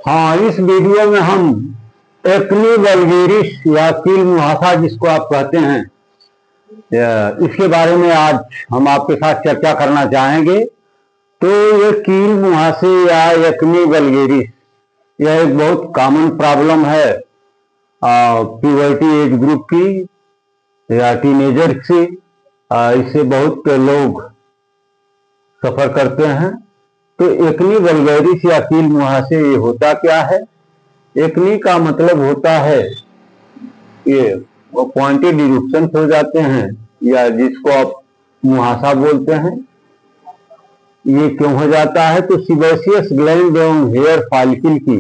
हाँ, इस वीडियो में हम एक्ने वल्गेरिस या कील मुहासा जिसको आप कहते हैं, इसके बारे में आज हम आपके साथ चर्चा करना चाहेंगे। तो ये कील मुहासे या एक्ने वल्गेरिस यह एक बहुत कॉमन प्रॉब्लम है प्यूबर्टी एज ग्रुप की या टीनेजर से। इससे बहुत लोग सफर करते हैं। तो एक्ने वल्गेरिस या कील मुहासे ये होता क्या है? एक्ने का मतलब होता है ये पॉइंटेड इरुप्शन हो जाते हैं या जिसको आप मुहासा बोलते हैं। ये क्यों हो जाता है? तो सीबेशियस ग्लैंड एवं हेयर फॉलिकल की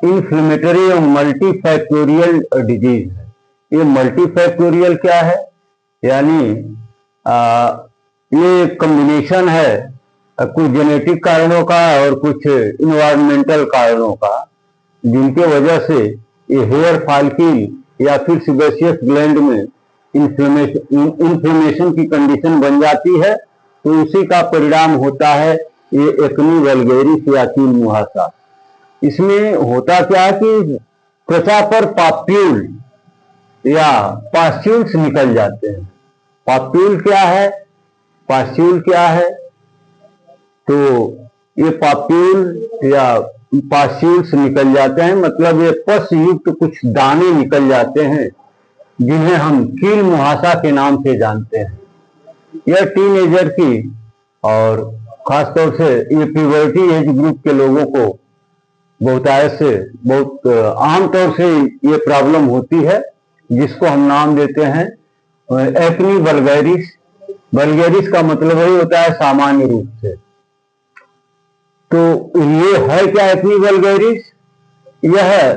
इन्फ्लेमेटरी एवं मल्टीफैक्टोरियल डिजीज है। ये मल्टीफैक्टोरियल क्या है? यानी ये कॉम्बिनेशन है कुछ जेनेटिक कारणों का और कुछ इन्वायरमेंटल कारणों का, जिनके वजह से ये हेयर फॉलिकल या फिर सीबेशियस ग्लैंड में इन्फ्लेमेशन की कंडीशन बन जाती है। तो उसी का परिणाम होता है ये एक्ने वल्गेरिस या कील मुहासा। इसमें होता क्या है कि त्वचा पर पाप्यूल या पास्ट्यूल्स निकल जाते हैं। पाप्यूल क्या है? पास्ट्यूल क्या है? तो ये पाप्यूल या पास्ट्यूल्स निकल जाते हैं, मतलब ये पस युक्त कुछ दाने निकल जाते हैं जिन्हें हम कील मुहासा के नाम से जानते हैं। यह टीनेजर की और खासतौर से ये प्यूबर्टी एज ग्रुप के लोगों को बहुत आमतौर से ये प्रॉब्लम होती है, जिसको हम नाम देते हैं एक्ने वल्गेरिस। वल्गेरिस का मतलब वही होता है सामान्य रूप से। तो ये है क्या एक्ने वल्गेरिस? यह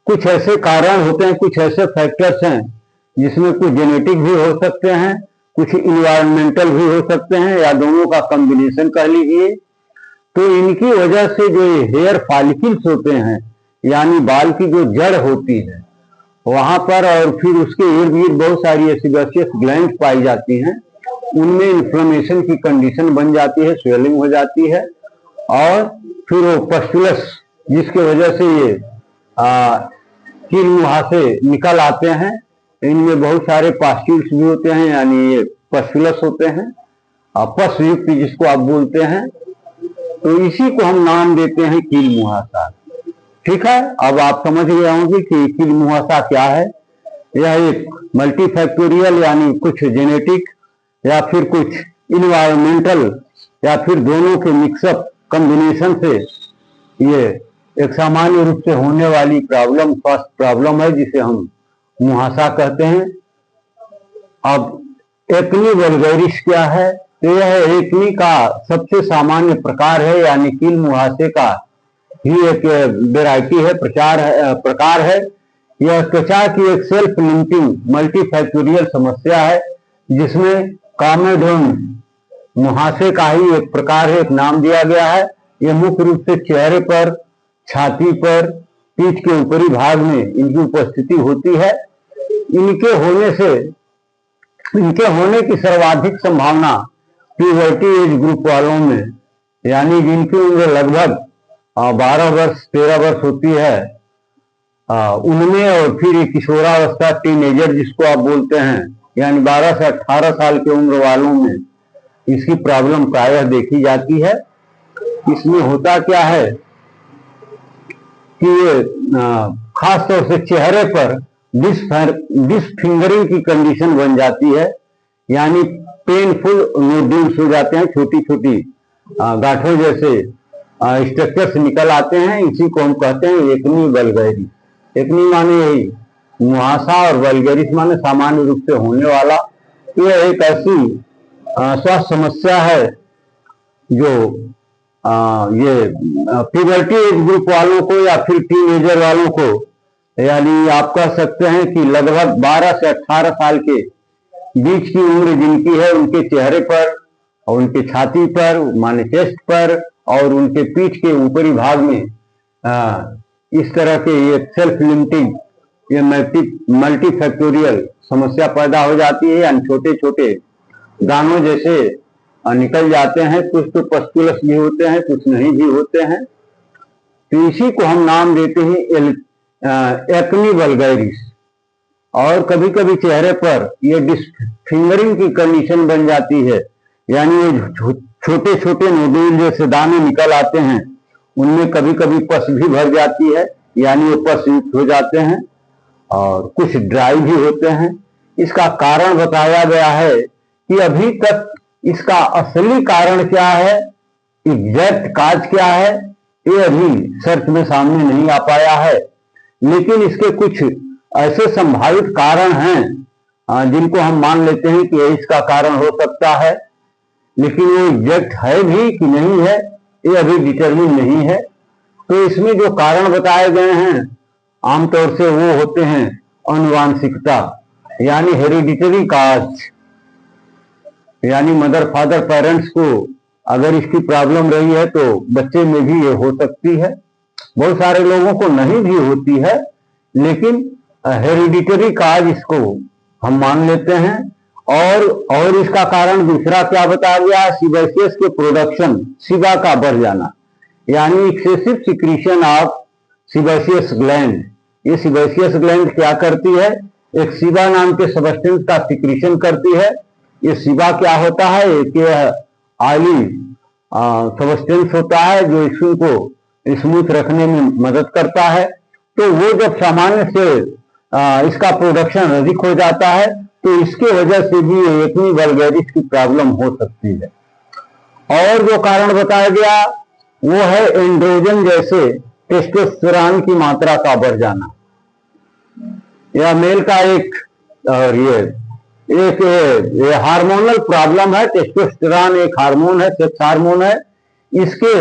कुछ ऐसे कारण होते हैं, कुछ ऐसे फैक्टर्स हैं जिसमें कुछ जेनेटिक भी हो सकते हैं, कुछ इन्वायरमेंटल भी हो सकते हैं, या दोनों का कॉम्बिनेशन कह लीजिए। तो इनकी वजह से जो ये हेयर फॉलिकल्स होते हैं, यानी बाल की जो जड़ होती है वहां पर, और फिर उसके इर्द गिर्द बहुत सारी सीबेशियस ग्लैंड पाई जाती हैं, उनमें इन्फ्लेमेशन की कंडीशन बन जाती है, स्वेलिंग हो जाती है, और फिर वो पस्टुलस जिसके वजह से ये कील मुहासे निकल आते हैं। इनमें बहुत सारे पास्ट्यूल्स भी होते हैं, यानी ये पस्टुलस होते हैं, पस युक्त जिसको आप बोलते हैं। तो इसी को हम नाम देते हैं कील मुहासा। ठीक है, अब आप समझ गए होंगे कि कील मुहासा क्या है। यह एक मल्टीफैक्टोरियल यानी कुछ जेनेटिक या फिर कुछ इन्वायरमेंटल या फिर दोनों के मिक्सअप कॉम्बिनेशन से ये एक सामान्य रूप से होने वाली प्रॉब्लम, स्वास्थ्य प्रॉब्लम है, जिसे हम मुहासा कहते हैं। अब एक्ने वल्गेरिस क्या है? तो यह एक्ने का सबसे सामान्य प्रकार है, यानी कील मुहासे का ही एक वेराइटी है, प्रकार है। यह त्वचा की एक सेल्फ लिमिटिंग मल्टीफैक्टोरियल समस्या है, जिसमें कॉमेडोन मुहासे का ही एक प्रकार है, एक नाम दिया गया है। यह मुख्य रूप से चेहरे पर, छाती पर, पीठ के ऊपरी भाग में इनकी उपस्थिति होती है। इनके होने की सर्वाधिक संभावना प्यूबर्टी एज ग्रुप वालों में, यानी जिनकी उम्र लगभग 12 वर्ष 13 वर्ष होती है, उनमें, और फिर किशोरावस्था टीनेजर जिसको आप बोलते हैं, यानी 12 से 18 साल की उम्र वालों में इसकी प्रॉब्लम प्रायः देखी जाती है। इसमें होता क्या है कि ये खासतौर से चेहरे पर डिसफिंगरिंग की कंडीशन बन जाती है, यानी पेनफुल नोड्यूल्स हो जाते हैं, छोटी छोटी गांठों जैसे स्ट्रक्चर्स निकल आते हैं। इसी को हम कहते हैं एक्ने वल्गेरिस। एक्ने माने यही मुहासा और वल्गेरिस माने सामान्य रूप से होने वाला। यह एक ऐसी स्वास्थ्य समस्या है जो ये प्यूबर्टी एज ग्रुप वालों को या फिर टीनेजर वालों को, यानी आप कह सकते हैं कि लगभग 12 से 18 साल के बीच की उम्र जिनकी है, उनके चेहरे पर और उनके छाती पर माने चेस्ट पर और उनके पीठ के ऊपरी भाग में इस तरह के ये सेल्फ लिमिटिंग ये मल्टीफैक्टोरियल समस्या पैदा हो जाती है, यानी छोटे छोटे दानों जैसे निकल जाते हैं। कुछ तो पस्टुलस भी होते हैं, कुछ नहीं भी होते हैं। तो इसी को हम नाम देते हैं एक्ने वल्गैरिस। और कभी कभी चेहरे पर ये डिस्फिंगरिंग की कंडीशन बन जाती है, यानी ये छोटे छोटे नोड्यूल जैसे दाने निकल आते हैं, उनमें कभी कभी पस भी भर जाती है, यानी वो पस युक्त हो जाते हैं और कुछ ड्राई भी होते हैं। इसका कारण बताया गया है कि अभी तक इसका असली कारण क्या है, एग्जैक्ट काज क्या है, ये अभी सर्च में सामने नहीं आ पाया है। लेकिन इसके कुछ ऐसे संभावित कारण हैं जिनको हम मान लेते हैं कि इसका कारण हो सकता है, लेकिन वो एग्जैक्ट है भी कि नहीं है ये अभी डिटरमिन नहीं है। तो इसमें जो कारण बताए गए हैं आमतौर से वो होते हैं आनुवांशिकता, यानी हेरिडिटरी काज, यानी मदर फादर पेरेंट्स को अगर इसकी प्रॉब्लम रही है तो बच्चे में भी ये हो सकती है। बहुत सारे लोगों को नहीं भी होती है, लेकिन हेरिडिटरी काज इसको हम मान लेते हैं। और इसका कारण दूसरा क्या बताया गया, सीबेसियस के प्रोडक्शन, सीबा का बढ़ जाना, यानी excessive secretion of sebaceous gland. ये सीबेसियस ग्लैंड क्या करती है, एक सीबा नाम के सबस्टेंस का सिक्रीशन करती है। ये सीबा क्या होता है, एक ऑयली सबस्टेंस होता है जो स्किन को स्मूथ रखने में मदद करता है। तो वो जब सामान्य से इसका प्रोडक्शन अधिक हो जाता है तो इसके वजह से भी एक्ने वल्गैरिस की प्रॉब्लम हो सकती है। और जो कारण बताया गया वो है एंड्रोजन जैसे टेस्टोस्टेरोन की मात्रा का बढ़ जाना। यह मेल का एक हार्मोनल प्रॉब्लम है। टेस्टोस्टेरोन एक हार्मोन है, सेक्स हार्मोन है। इसके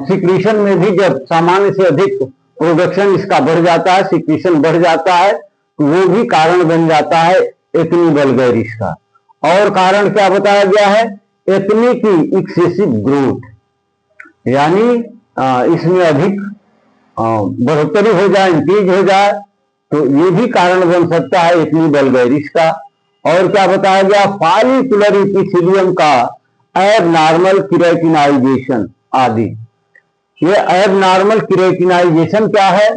सिक्रीशन में भी जब सामान्य से अधिक प्रोडक्शन इसका बढ़ जाता है, सिक्रीशन बढ़ जाता है, तो वो भी कारण बन जाता है एक्ने वल्गैरिस का। और कारण क्या बताया गया है, एक्ने की एक्सेसिव ग्रोथ, यानी इसमें अधिक बढ़ोतरी हो जाए, इंक्रीज हो जाए, तो ये भी कारण बन सकता है एक्ने वल्गैरिस का। और क्या बताया गया, फॉलिकुलर एपिथेलियम का एबनॉर्मल केराटिनाइजेशन आदि। ये एबनॉर्मल केराटिनाइजेशन क्या है,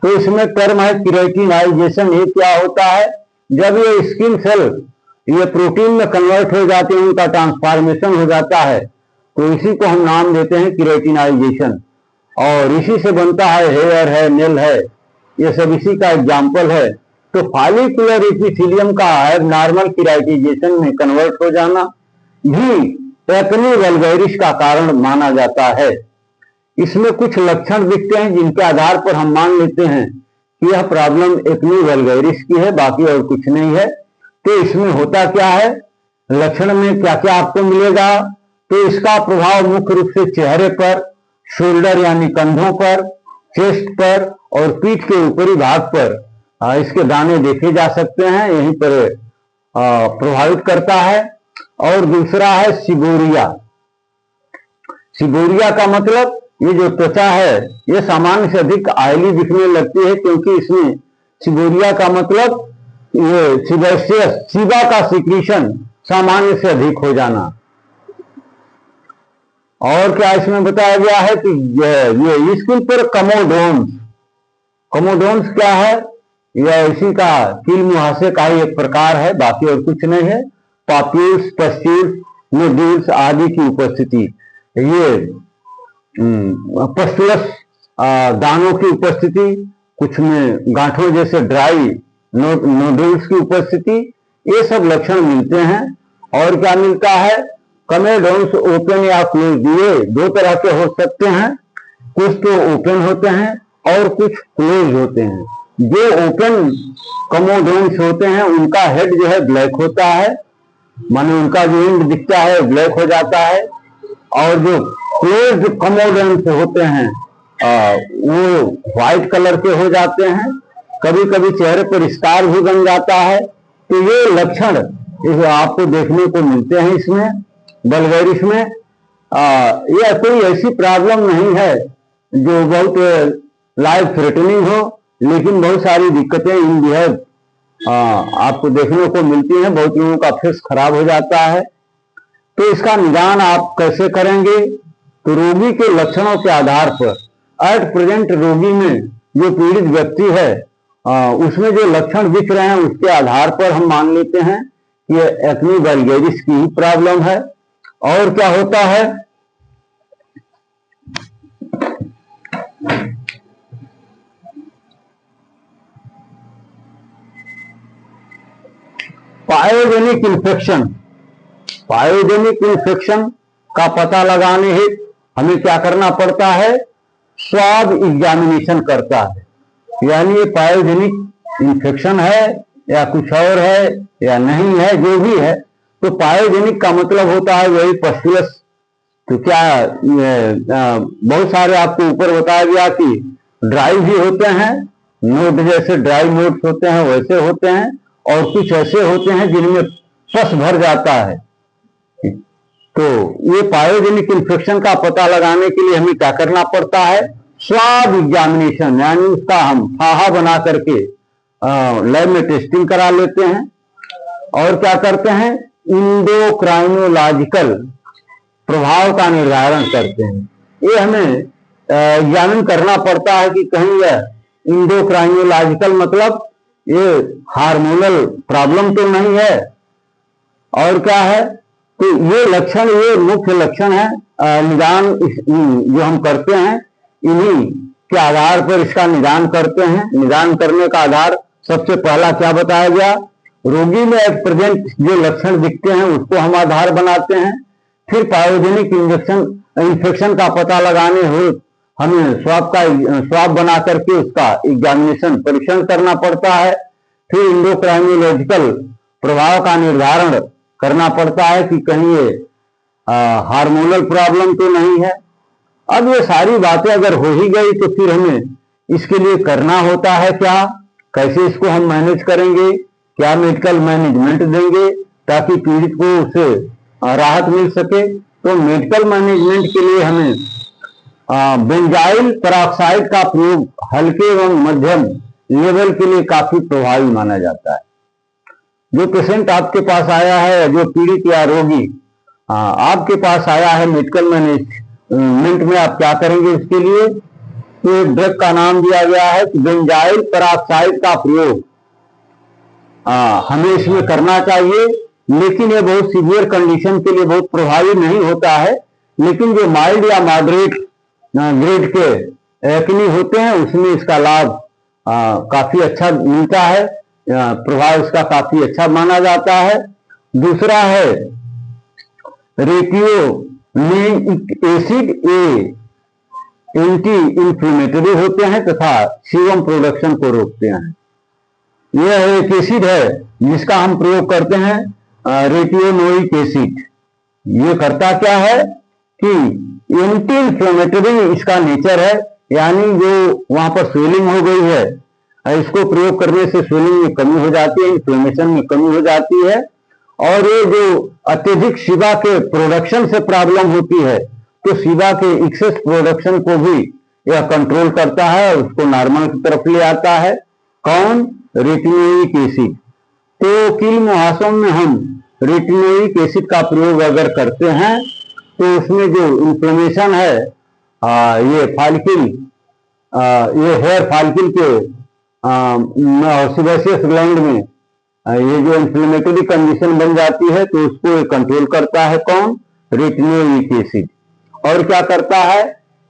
तो इसमें टर्म है केराटिनाइजेशन। ये क्या होता है, जब ये स्किन सेल ये प्रोटीन में कन्वर्ट हो जाते हैं, उनका ट्रांसफॉर्मेशन हो जाता है, तो इसी को हम नाम देते हैं केराटिनाइजेशन। और इसी से बनता है हेयर है, नेल है, ये सब इसी का एग्जाम्पल है। तो फॉलिकुलर एपिथेलियम का एबनॉर्मल केराटिनाइजेशन में कन्वर्ट हो जाना भी एक्ने वल्गैरिस का कारण माना जाता है। इसमें कुछ लक्षण दिखते हैं जिनके आधार पर हम मान लेते हैं कि यह प्रॉब्लम एक्ने वल्गैरिस की है, बाकी और कुछ नहीं है। तो इसमें होता क्या है, लक्षण में क्या क्या आपको मिलेगा, तो इसका प्रभाव मुख्य रूप से चेहरे पर, शोल्डर यानी कंधों पर, चेस्ट पर और पीठ के ऊपरी भाग पर इसके दाने देखे जा सकते हैं, यहीं पर प्रभावित करता है। और दूसरा है सिबोरिया। सिबोरिया का मतलब ये जो त्वचा है ये सामान्य से अधिक ऑयली दिखने लगती है, क्योंकि इसमें सिबोरिया का मतलब ये सीबेसियस, सीबा का सिक्रीशन सामान्य से अधिक हो जाना। और क्या इसमें बताया गया है कि ये स्किन पर कमोडोन्स, कमोडोन्स क्या है, यह इसी का कील मुहासे का ही एक प्रकार है, बाकी और कुछ नहीं है। पाप्यूल्स, पस्ट्यूल्स, नोड्यूल्स आदि की उपस्थिति, ये पस्टुलस दानों की उपस्थिति, कुछ में गांठों जैसे ड्राई नोड्यूल्स की उपस्थिति, ये सब लक्षण मिलते हैं। और क्या मिलता है, कमेडोन्स ओपन या क्लोज, ये दो तरह के हो सकते हैं, कुछ तो ओपन होते हैं और कुछ क्लोज होते हैं। जो ओपन कमोडोन्स होते हैं उनका हेड जो है ब्लैक होता है, माने उनका जो एंड दिखता है ब्लैक हो जाता है। और जो क्लोज कमोडोन्स होते हैं वो व्हाइट कलर के हो जाते हैं, कभी कभी चेहरे पर स्कार भी बन जाता है। तो ये लक्षण आपको देखने को मिलते हैं इसमें वल्गैरिस में। यह कोई ऐसी प्रॉब्लम नहीं है जो बहुत लाइफ थ्रेटनिंग हो, लेकिन बहुत सारी दिक्कतें इन बिहेव आपको देखने को मिलती हैं। बहुत लोगों का फेस खराब हो जाता है। तो इसका निदान आप कैसे करेंगे, तो रोगी के लक्षणों के आधार पर एट प्रेजेंट रोगी में जो पीड़ित व्यक्ति है उसमें जो लक्षण दिख रहे हैं उसके आधार पर हम मान लेते हैं कि एक्ने वल्गैरिस की ही प्रॉब्लम है। और क्या होता है, पायोजेनिक इन्फेक्शन। पायोजेनिक इन्फेक्शन का पता लगाने हेतु हमें क्या करना पड़ता है, स्वाब एग्जामिनेशन करता है। यानी ये पायोजेनिक इन्फेक्शन है या कुछ और है या नहीं है, जो भी है, तो पायोजेनिक का मतलब होता है वही पस्टुलस। तो क्या बहुत सारे आपको ऊपर बताया गया कि ड्राई भी होते हैं, नोट जैसे ड्राई नोट्स होते हैं वैसे होते हैं, और कुछ ऐसे होते हैं जिनमें पस भर जाता है। तो ये पायोजेनिक इन्फेक्शन का पता लगाने के लिए हमें क्या करना पड़ता है, स्वाब एग्जामिनेशन, यानी उसका हम फाहा बना करके लैब में टेस्टिंग करा लेते हैं। और क्या करते हैं, इंडोक्राइनोलॉजिकल प्रभाव का निर्धारण करते हैं। ये हमें एग्जामिन करना पड़ता है कि कहीं यह इंडोक्राइनोलॉजिकल मतलब ये हार्मोनल प्रॉब्लम तो नहीं है। और क्या है, तो ये लक्षण, ये मुख्य लक्षण है निदान जो हम करते हैं, इन्हीं के आधार पर इसका निदान करते हैं। निदान करने का आधार सबसे पहला क्या बताया गया, रोगी में एट प्रेजेंट जो लक्षण दिखते हैं उसको हम आधार बनाते हैं। फिर पायोजेनिक इन्फेक्शन का पता लगाने हो हमें स्वाब बना करके उसका एग्जामिनेशन परीक्षण करना पड़ता है। फिर इंडोक्राइनोलॉजिकल प्रभाव का निर्धारण करना पड़ता है कि कहीं ये हार्मोनल प्रॉब्लम तो नहीं है। अब ये सारी बातें अगर हो ही गई तो फिर हमें इसके लिए करना होता है क्या, कैसे इसको हम मैनेज करेंगे, क्या मेडिकल मैनेजमेंट देंगे ताकि पीड़ित को उससे राहत मिल सके। तो मेडिकल मैनेजमेंट के लिए हमें बेंजाइल पेरोक्साइड का प्रयोग हल्के एवं मध्यम लेवल के लिए काफी प्रभावी माना जाता है। जो पेशेंट आपके पास आया है, जो पीड़ित या रोगी आपके पास आया है, मेडिकल मैनेजमेंट में आप क्या करेंगे इसके लिए, तो एक ड्रग का नाम दिया गया है कि बेंजाइल पेरोक्साइड का प्रयोग हमें इसमें करना चाहिए। लेकिन ये बहुत सीवियर कंडीशन के लिए बहुत प्रभावी नहीं होता है, लेकिन जो माइल्ड या मॉडरेट ग्रेड के एक्ने होते हैं उसमें इसका लाभ काफी अच्छा मिलता है, प्रभाव इसका काफी अच्छा माना जाता है। दूसरा है रेटियोनिक एसिड, ये एंटी इंफ्लेमेटरी होते हैं तथा सीबम प्रोडक्शन को रोकते हैं। यह एक एसिड है जिसका हम प्रयोग करते हैं, रेटियोनोइक एसिड। ये करता क्या है कि एंटी इंफ्लेमेटरी इसका नेचर है, यानी जो वहां पर स्वेलिंग हो गई है, इसको प्रयोग करने से स्वेलिंग में कमी हो जाती है, इन्फ्लेमेशन में कमी हो जाती है। और ये जो अत्यधिक सीबा के प्रोडक्शन से प्रॉब्लम होती है, तो सीबा के एक्सेस प्रोडक्शन को भी यह कंट्रोल करता है और उसको नॉर्मल की तरफ ले आता है। कौन, रेटिनोइक एसिड। तो कील मुहासों में हम रेटिनोइक एसिड का प्रयोग अगर करते हैं तो उसमें जो इन्फ्लेमेशन है, ये फॉलिकल, ये हेयर फॉलिकल के सेबेसियस ग्लैंड में ये जो इन्फ्लेमेटरी कंडीशन बन जाती है तो उसको कंट्रोल करता है। कौन, रेटिनोइक एसिड। और क्या करता है,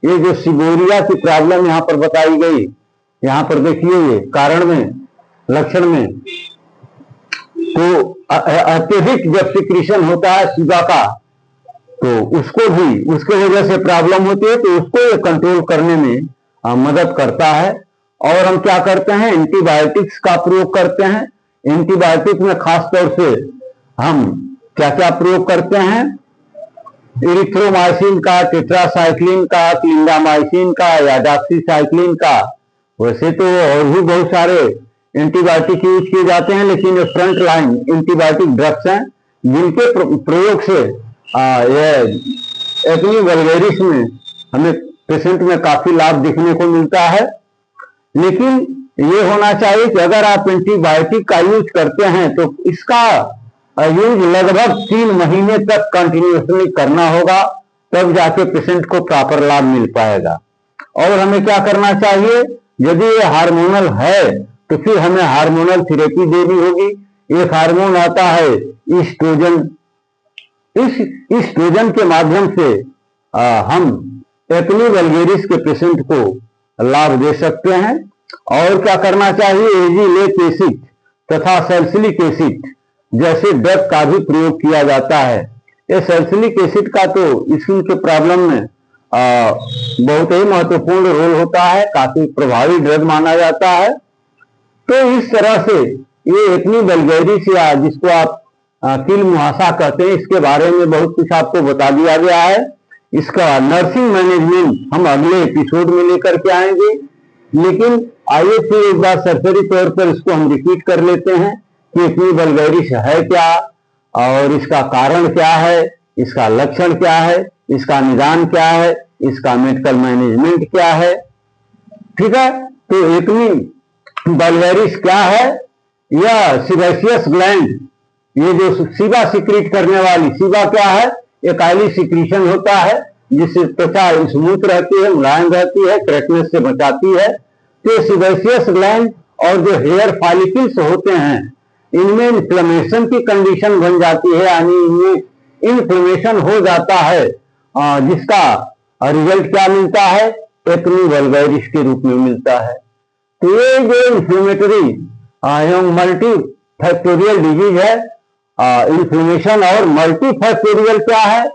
ये जो सिबोरिया की प्रॉब्लम यहाँ पर बताई गई, यहाँ पर देखिए ये कारण में, लक्षण में, तो अत्यधिक जब सिक्रीशन होता है सीबा का तो उसको भी, उसके वजह से प्रॉब्लम होती है, तो उसको ये कंट्रोल करने में मदद करता है। और हम क्या करते हैं, एंटीबायोटिक्स का प्रयोग करते हैं। एंटीबायोटिक में खास तौर से हम क्या क्या प्रयोग करते हैं, इरिथ्रोमाइसिन का, टेट्रासाइक्लिन का, क्लिंडामाइसिन का या डॉक्सीसाइक्लिन का। वैसे तो और भी बहुत सारे एंटीबायोटिक यूज किए जाते हैं, लेकिन ये फ्रंट लाइन एंटीबायोटिक ड्रग्स हैं जिनके प्रयोग से एक्ने वल्गैरिस में हमें पेशेंट में काफी लाभ देखने को मिलता है। लेकिन ये होना चाहिए कि अगर आप एंटीबायोटिक का यूज करते हैं तो इसका यूज लगभग 3 महीने तक कंटिन्यूसली करना होगा, तब जाके पेशेंट को प्रॉपर लाभ मिल पाएगा। और हमें क्या करना चाहिए, यदि ये हार्मोनल है तो फिर हमें हार्मोनल थेरेपी देनी होगी। एक हार्मोन आता है ईस्ट्रोजन, इस ईस्ट्रोजन के माध्यम से हम एक्ने वल्गेरिस के पेशेंट को लाभ दे सकते हैं। और क्या करना चाहिए, एजिलेक एसिड तथा सैलिसिलिक एसिड जैसे ड्रग का भी प्रयोग किया जाता है। ये सैलिसिलिक एसिड का तो स्किन के प्रॉब्लम में बहुत ही महत्वपूर्ण रोल होता है, काफी प्रभावी ड्रग माना जाता है। तो इस तरह से ये एक्ने वल्गेरिस या जिसको आप कील मुहासा कहते हैं, इसके बारे में बहुत कुछ आपको बता दिया गया है। इसका नर्सिंग मैनेजमेंट हम अगले एपिसोड में लेकर के आएंगे, लेकिन आइए फिर एक बार सरसरी तौर पर इसको हम रिपीट कर लेते हैं कि एक्ने वल्गेरिस है क्या, और इसका कारण क्या है, इसका लक्षण क्या है, इसका निदान क्या है, इसका मेडिकल मैनेजमेंट क्या है। ठीक है, तो एक्ने वल्गेरिस क्या है, यह सीबेशियस ग्लैंड, ये जो सीबा सिक्रीट करने वाली, सीबा क्या है, एक ऑयली सिक्रीशन होता है जिससे त्वचा स्मूथ रहती है, मुलायम रहती है, क्रैकनेस से बचाती है। तो सीबेशियस ग्लैंड और जो हेयर फॉलिकल्स होते हैं, इनमें इन्फ्लेमेशन की कंडीशन बन जाती है, यानी इनमें इन्फ्लेमेशन हो जाता है, जिसका रिजल्ट क्या मिलता है, एक्ने वल्गेरिस के रूप में मिलता है। तो ये जो इन्फ्लेमेटरी एवं मल्टी फैक्टोरियल डिजीज है, इन्फ्लेमेशन और मल्टी फैक्टोरियल क्या है,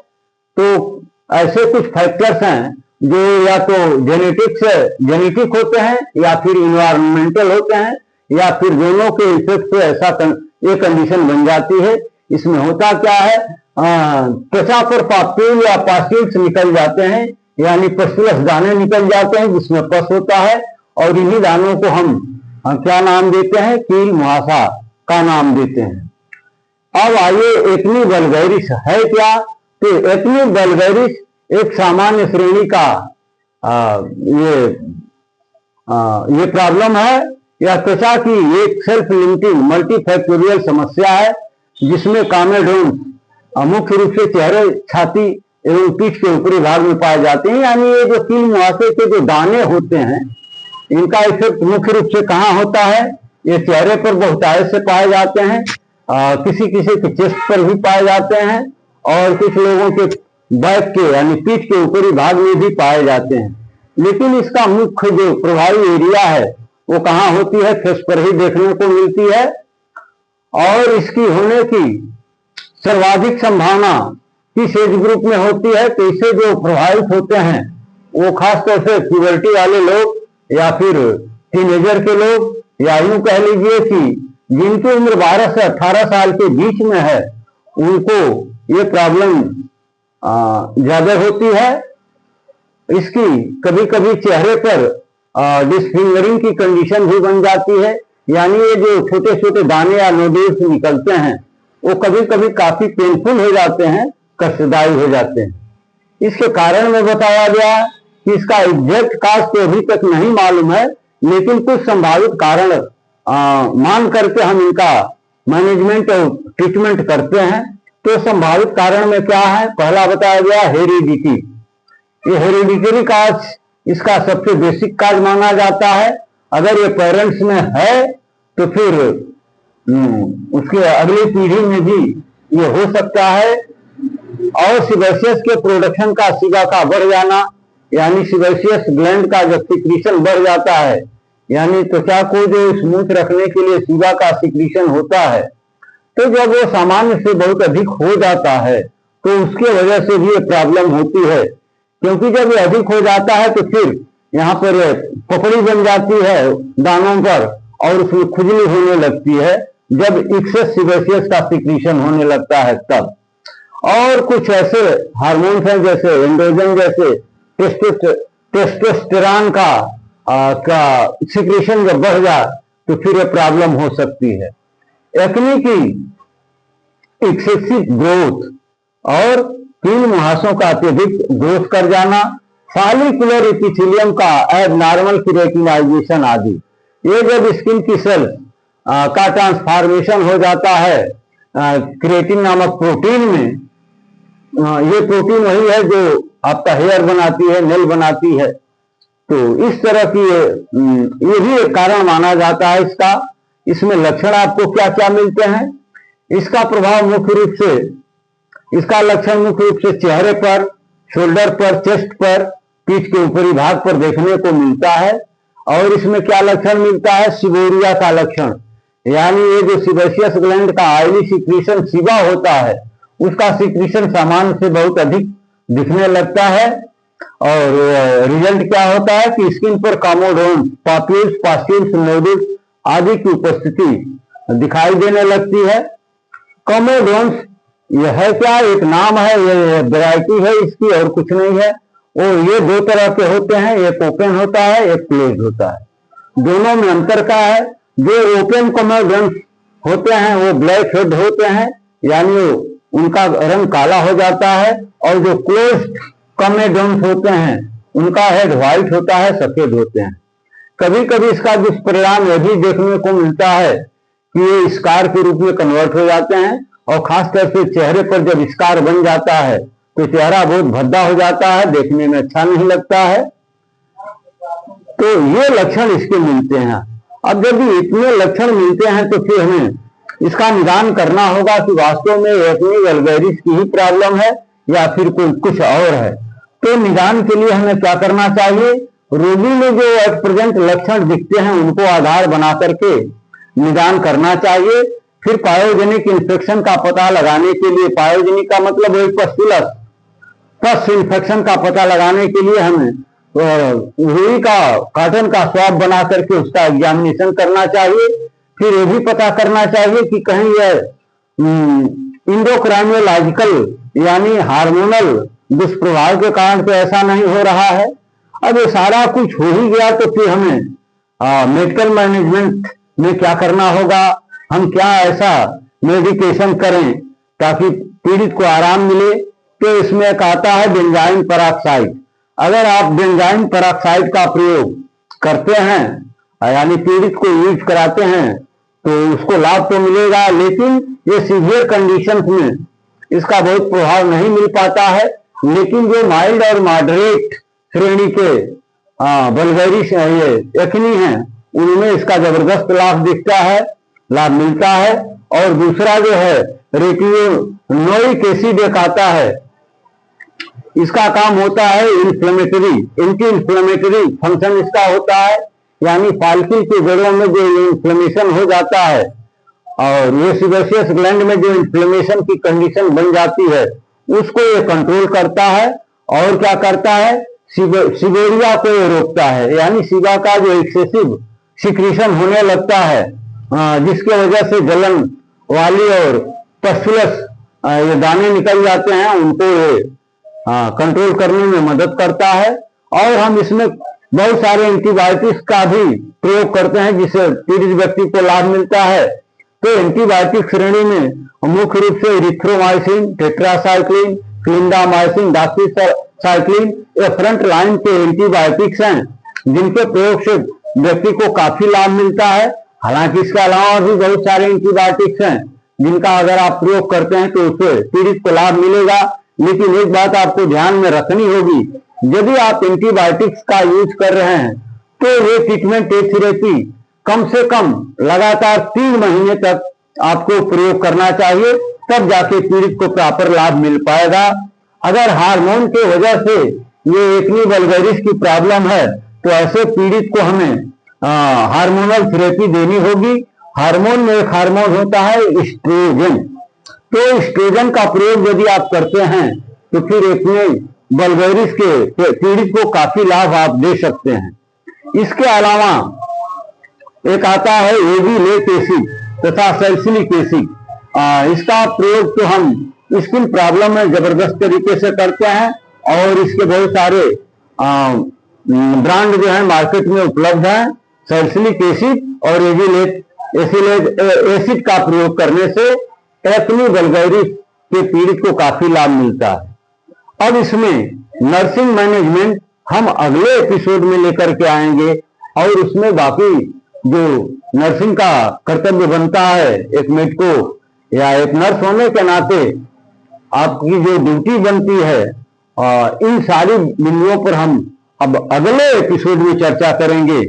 तो ऐसे कुछ फैक्टर्स हैं जो या तो जेनेटिक होते हैं या फिर इन्वायरमेंटल होते हैं, या फिर दोनों के इफेक्ट से ऐसा ये कंडीशन बन जाती है। इसमें होता क्या है, त्वचा पर पाप्यूल या पास्यूल्स निकल जाते हैं, यानी पस्टुलस दाने निकल जाते हैं जिसमें पस होता है, और इन्हीं दानों को हम क्या नाम देते हैं, कील मुहासा का नाम देते हैं। अब आइए एक्ने वल्गेरिस है क्या। तो एक्ने वल्गेरिस एक सामान्य श्रेणी का ये प्रॉब्लम है, यह त्वचा की एक सेल्फ लिमिटिंग मल्टीफैक्टोरियल समस्या है जिसमें कॉमेडोन मुख्य रूप से चेहरे, छाती एवं पीठ के ऊपरी भाग में पाए जाते हैं। यानी ये जो कील मुहासे के जो दाने होते हैं, इनका इफेक्ट मुख्य रूप से कहाँ होता है, ये चेहरे पर बहुतायत से पाए जाते हैं, किसी किसी के चेस्ट पर भी पाए जाते हैं, और कुछ लोगों के बैक के यानी पीठ के ऊपरी भाग में भी पाए जाते हैं। लेकिन इसका मुख्य जो प्रभावी एरिया है वो कहाँ होती है, फेस पर ही देखने को मिलती है, और इसकी होने की सर्वाधिक संभावना किस एज ग्रुप में होती है। तो इससे जो प्रभावित होते हैं वो खासतौर से प्यूबर्टी वाले लोग, या फिर टीनेजर के लोग, या यूं कह लीजिए कि जिनकी उम्र 12 से 18 साल के बीच में है, उनको ये प्रॉब्लम ज्यादा होती है। इसकी कभी कभी चेहरे पर डिसफिंगरिंग की कंडीशन भी बन जाती है, यानी ये जो छोटे छोटे दाने या नोड्यूल्स निकलते हैं वो कभी कभी काफी पेनफुल हो जाते हैं, कष्टदायी हो जाते हैं। इसके कारण में बताया गया कि इसका एग्जैक्ट काज तो अभी तक नहीं मालूम है, लेकिन कुछ संभावित कारण मान करके हम इनका मैनेजमेंट और ट्रीटमेंट करते हैं। तो संभावित कारण में क्या है, पहला बताया गया हेरिडिटी। ये हेरिडिटरी काज इसका सबसे बेसिक काज माना जाता है। अगर ये पेरेंट्स में है तो फिर उसके अगली पीढ़ी में भी ये हो सकता है। और सीबेशियस के प्रोडक्शन का सीबा का बढ़ जाना, यानी सीबेशियस ग्लैंड का जब सिक्रीशन बढ़ जाता है, यानी त्वचा को जो स्मूथ रखने के लिए सीबा का सिक्रीशन होता है, तो जब वो सामान्य से बहुत अधिक हो जाता है तो उसके वजह से भी ये प्रॉब्लम होती है। क्योंकि जब ये अधिक हो जाता है तो फिर यहाँ पर पपड़ी बन जाती है दानों पर, और उसमें खुजली होने लगती है जब एक्सेस सीबेशियस का सिक्रीशन होने लगता है तब। और कुछ ऐसे हार्मोन्स हैं जैसे एंड्रोजन, जैसे टेस्टोस्टेरॉन का सिक्रीशन जब बढ़ जाए तो फिर ये प्रॉब्लम हो सकती है। एक्ने की एक्सेसिव ग्रोथ और कील मुहासों का अत्यधिक ग्रोथ कर जाना, फॉलिकुलर एपिथेलियम का एबनॉर्मल केराटिनाइजेशन आदि, ये जब स्किन की सेल का ट्रांसफॉर्मेशन हो जाता है क्रिएटिन नामक प्रोटीन में, ये प्रोटीन वही है जो आपका हेयर बनाती है, नेल बनाती है। तो इस तरह की ये भी एक कारण माना जाता है इसका। इसमें लक्षण आपको क्या क्या मिलते हैं? इसका प्रभाव मुख्य रूप से, इसका लक्षण मुख्य रूप से चेहरे पर, शोल्डर पर, चेस्ट पर, पीठ के ऊपरी भाग पर देखने को मिलता है। और इसमें क्या लक्षण मिलता है? सिबोरिया का लक्षण, यानी ये जो सीबेशियस ग्लैंड का ऑयली सिक्रीशन सीबा होता है, उसका सिक्रीशन सामान्य से बहुत अधिक दिखने लगता है। और रिजल्ट क्या होता है कि स्किन पर कॉमोडोन्स, पाप्यूल्स, पास्ट्यूल्स, नोडुल्स आदि की उपस्थिति दिखाई देने लगती है। कॉमोडोन्स यह है क्या? एक नाम है, ये वैरायटी है इसकी और कुछ नहीं है। और ये दो तरह के होते हैं, एक ओपन होता है, एक क्लोज होता है। दोनों में अंतर क्या है? जो ओपन कॉमोडोन्स होते हैं वो ब्लैक हेड होते हैं, यानी उनका रंग काला हो जाता है। और जो क्लोज्ड कॉमोडोन्स होते हैं उनका हेड व्हाइट होता है, सफेद होते हैं। कभी कभी इसका दुष्परिणाम यह भी देखने को मिलता है कि ये स्कार के रूप में कन्वर्ट हो जाते हैं। और खासकर से चेहरे पर जब स्कार बन जाता है तो चेहरा बहुत भद्दा हो जाता है, देखने में अच्छा नहीं लगता है। तो ये लक्षण इसके मिलते हैं। अब जब इतने लक्षण मिलते हैं तो फिर हमें इसका निदान करना होगा कि वास्तव में एक्ने वल्गैरिस की ही प्रॉब्लम है या फिर कोई कुछ और है। तो निदान के लिए हमें क्या करना चाहिए? रोगी में जो एट प्रेजेंट लक्षण दिखते हैं उनको आधार बना करके निदान करना चाहिए। फिर पायोजेनिक इन्फेक्शन का पता लगाने के लिए, पायोजेनिक का मतलब है पस्टुलस, पस इन्फेक्शन का पता लगाने के लिए हमें रुई का, कॉटन का स्वाब बना करके उसका एग्जामिनेशन करना चाहिए। फिर ये भी पता करना चाहिए कि कहीं यह इंडोक्राइनोलॉजिकल यानी हार्मोनल दुष्प्रभाव के कारण तो ऐसा नहीं हो रहा है। अब ये सारा कुछ हो ही गया तो फिर हमें मेडिकल मैनेजमेंट में क्या करना होगा? हम क्या ऐसा मेडिकेशन करें ताकि पीड़ित को आराम मिले? तो इसमें एक आता है बेंजाइन पेरोक्साइड। अगर आप बेंजाइन पेरोक्साइड का प्रयोग करते हैं यानी पीड़ित को यूज कराते हैं तो उसको लाभ तो मिलेगा, लेकिन ये सीवियर कंडीशंस में इसका बहुत प्रभाव नहीं मिल पाता है। लेकिन जो माइल्ड और मॉडरेट श्रेणी के वल्गैरिस ये एक्ने हैं उनमें इसका जबरदस्त लाभ दिखता है, लाभ मिलता है। और दूसरा जो है रेटिनोइक एसिड एक आता है, इसका काम होता है इन्फ्लेमेटरी, एंटी इन्फ्लेमेटरी फंक्शन इसका होता है, यानी फॉलिकल के जड़ों में जो इन्फ्लेमेशन हो जाता है और ये सीबेशियस ग्लैंड में जो इन्फ्लेमेशन की कंडीशन बन जाती है उसको ये कंट्रोल करता है। और क्या करता है? सिबोरिया को ये रोकता है, यानी सीबा का जो एक्सेसिव सिक्रीशन होने लगता है जिसके वजह से जलन वाली और पस्टुलस ये दाने निकल जाते हैं, उनको ये कंट्रोल करने में मदद करता है। और हम इसमें बहुत सारे एंटीबायोटिक्स का भी प्रयोग करते हैं जिससे पीड़ित व्यक्ति को लाभ मिलता है। तो एंटीबायोटिक श्रेणी में मुख्य रूप से इरिथ्रोमाइसिन, टेट्रासाइक्लिन, क्लिंडामाइसिन, डॉक्सीसाइक्लिन ये फ्रंट लाइन के एंटीबायोटिक्स हैं जिनके प्रयोग से व्यक्ति को काफी लाभ मिलता है। हालांकि इसके अलावा भी बहुत सारे एंटीबायोटिक्स हैं जिनका अगर आप प्रयोग करते हैं तो उससे पीड़ित को लाभ मिलेगा। लेकिन एक बात आपको ध्यान में रखनी होगी, यदि आप एंटीबायोटिक्स का यूज कर रहे हैं तो ये ट्रीटमेंट थेरेपी कम से कम लगातार 3 महीने तक आपको प्रयोग करना चाहिए, तब जाके पीड़ित को प्रॉपर लाभ मिल पाएगा। अगर हार्मोन के वजह से ये एक्ने वल्गैरिस की प्रॉब्लम है तो ऐसे पीड़ित को हमें हार्मोनल थेरेपी देनी होगी। हार्मोन में एक हार्मोन होता है एस्ट्रोजन, तो एस्ट्रोजन का प्रयोग यदि आप करते हैं तो फिर एक्ने वल्गैरिस के पीड़ित को काफी लाभ आप दे सकते हैं। इसके अलावा एक आता है एविलेट एसिड तथा सैलिसिलिक एसिड। इसका प्रयोग तो हम स्किन प्रॉब्लम में जबरदस्त तरीके से करते हैं और इसके बहुत सारे ब्रांड जो है मार्केट में उपलब्ध है। सैलिसिलिक एसिड और एविलेट एसिड का प्रयोग करने से एक्ने वल्गैरिस के पीड़ित को काफी लाभ मिलता है। अब इसमें नर्सिंग मैनेजमेंट हम अगले एपिसोड में लेकर के आएंगे और उसमें बाकी जो नर्सिंग का कर्तव्य बनता है एक मेड को या एक नर्स होने के नाते आपकी जो ड्यूटी बनती है इन सारी बिंदुओं पर हम अब अगले एपिसोड में चर्चा करेंगे